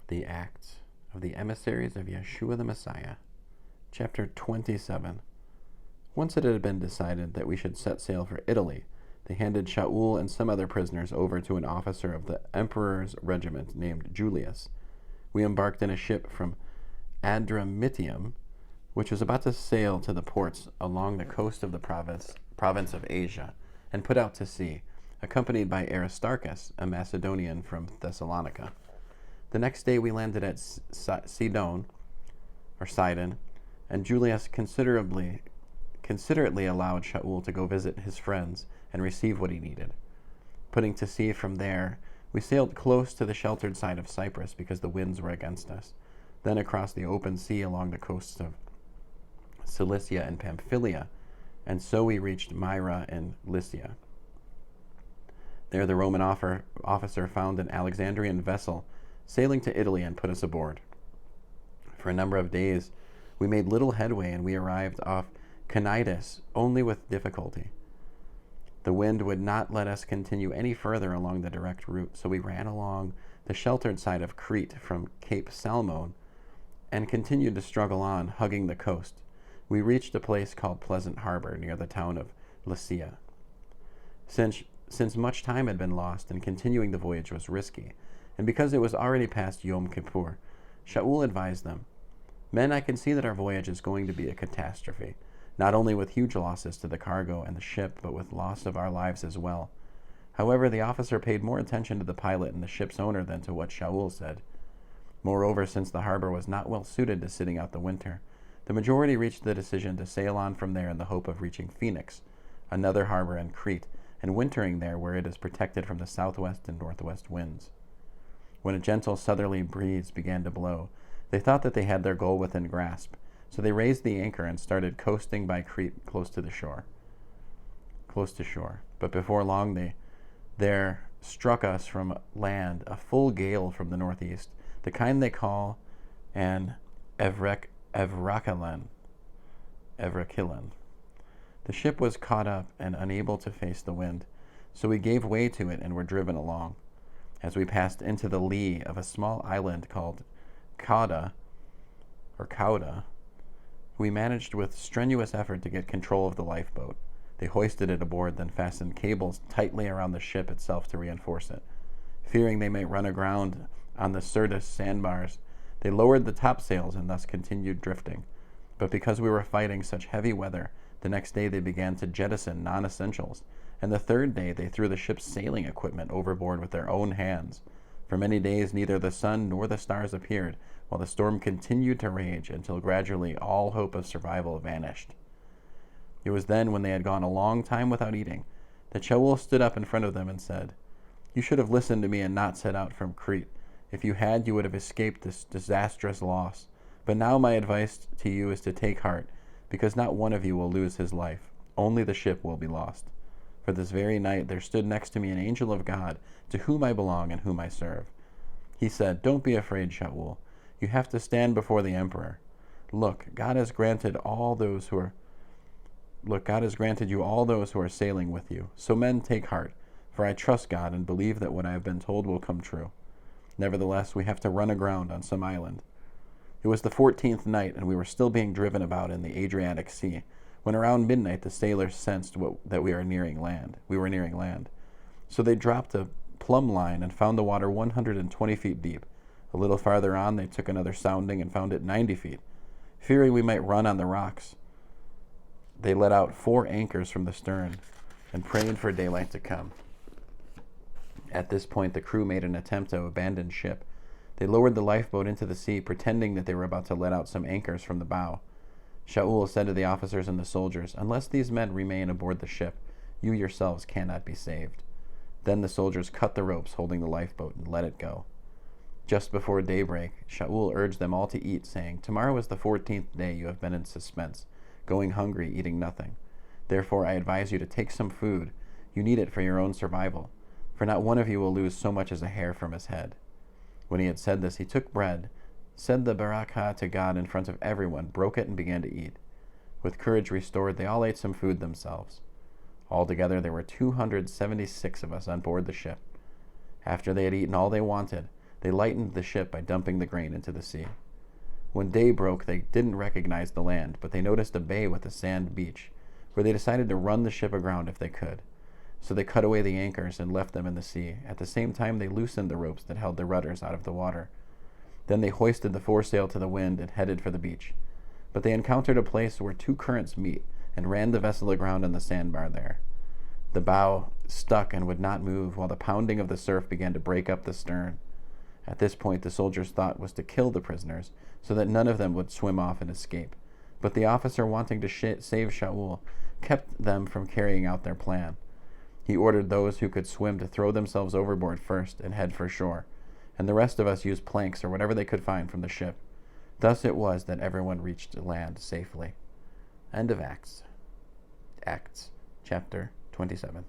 The Acts of the Emissaries of Yeshua the Messiah. Chapter 27. Once it had been decided that we should set sail for Italy, they handed Shaul and some other prisoners over to an officer of the emperor's regiment named Julius. We embarked in a ship from Adramyttium, which was about to sail to the ports along the coast of the province of Asia, and put out to sea, accompanied by Aristarchus, a Macedonian from Thessalonica. The next day we landed at Sidon, and Julius considerately allowed Shaul to go visit his friends and receive what he needed. Putting to sea from there, we sailed close to the sheltered side of Cyprus because the winds were against us, then across the open sea along the coasts of Cilicia and Pamphylia, and so we reached Myra in Lycia. There the Roman officer found an Alexandrian vessel sailing to Italy and put us aboard. For a number of days, we made little headway, and we arrived off Cnidus only with difficulty. The wind would not let us continue any further along the direct route, so we ran along the sheltered side of Crete from Cape Salmone and continued to struggle on, hugging the coast. We reached a place called Pleasant Harbor near the town of Lycia. Since much time had been lost and continuing the voyage was risky, and because it was already past Yom Kippur, Shaul advised them, "Men, I can see that our voyage is going to be a catastrophe, not only with huge losses to the cargo and the ship, but with loss of our lives as well." However, the officer paid more attention to the pilot and the ship's owner than to what Shaul said. Moreover, since the harbor was not well suited to sitting out the winter, the majority reached the decision to sail on from there in the hope of reaching Phoenix, another harbor in Crete, and wintering there where it is protected from the southwest and northwest winds. When a gentle southerly breeze began to blow, they thought that they had their goal within grasp, so they raised the anchor and started coasting by Crete close to shore. But before long there struck us from land a full gale from the northeast, the kind they call an Evrakilan. The ship was caught up and unable to face the wind, so we gave way to it and were driven along. As we passed into the lee of a small island called Cauda, we managed with strenuous effort to get control of the lifeboat. They hoisted it aboard, then fastened cables tightly around the ship itself to reinforce it. Fearing they might run aground on the Syrtis sandbars, they lowered the topsails and thus continued drifting. But because we were fighting such heavy weather, the next day they began to jettison non-essentials, and the third day they threw the ship's sailing equipment overboard with their own hands. For many days neither the sun nor the stars appeared, while the storm continued to rage until gradually all hope of survival vanished. It was then, when they had gone a long time without eating, that Shaul stood up in front of them and said, "You should have listened to me and not set out from Crete. If you had, you would have escaped this disastrous loss. But now my advice to you is to take heart, because not one of you will lose his life. Only the ship will be lost. For this very night there stood next to me an angel of God, to whom I belong and whom I serve. He said, 'Don't be afraid, Shaul. You have to stand before the emperor. Look, God has granted you all those who are sailing with you. So men, take heart, for I trust God and believe that what I have been told will come true. Nevertheless, we have to run aground on some island.' It was the 14th night, and we were still being driven about in the Adriatic Sea, when around midnight the sailors sensed that we were nearing land. So they dropped a plumb line and found the water 120 feet deep. A little farther on, they took another sounding and found it 90 feet. Fearing we might run on the rocks, they let out 4 anchors from the stern and prayed for daylight to come. At this point, the crew made an attempt to abandon ship. They lowered the lifeboat into the sea, pretending that they were about to let out some anchors from the bow. Shaul said to the officers and the soldiers, 'Unless these men remain aboard the ship, you yourselves cannot be saved.' Then the soldiers cut the ropes holding the lifeboat and let it go. Just before daybreak, Shaul urged them all to eat, saying, 'Tomorrow is the 14th day you have been in suspense, going hungry, eating nothing. Therefore I advise you to take some food. You need it for your own survival, for not one of you will lose so much as a hair from his head.' When he had said this, he took bread, said the barakah to God in front of everyone, broke it, and began to eat. With courage restored, they all ate some food themselves. Altogether, there were 276 of us on board the ship. After they had eaten all they wanted, They lightened the ship by dumping the grain into the sea. When day broke, they didn't recognize the land, but they noticed a bay with a sand beach, where they decided to run the ship aground if they could. So they cut away the anchors and left them in the sea. At the same time, they loosened the ropes that held the rudders out of the water. Then they hoisted the foresail to the wind and headed for the beach. But they encountered a place where two currents meet and ran the vessel aground on the sandbar there. The bow stuck and would not move, while the pounding of the surf began to break up the stern. At this point, the soldiers' thought was to kill the prisoners, so that none of them would swim off and escape. But the officer, wanting to save Shaul, kept them from carrying out their plan. He ordered those who could swim to throw themselves overboard first and head for shore, and the rest of us used planks or whatever they could find from the ship. Thus it was that everyone reached land safely. End of Acts. Acts, chapter 27.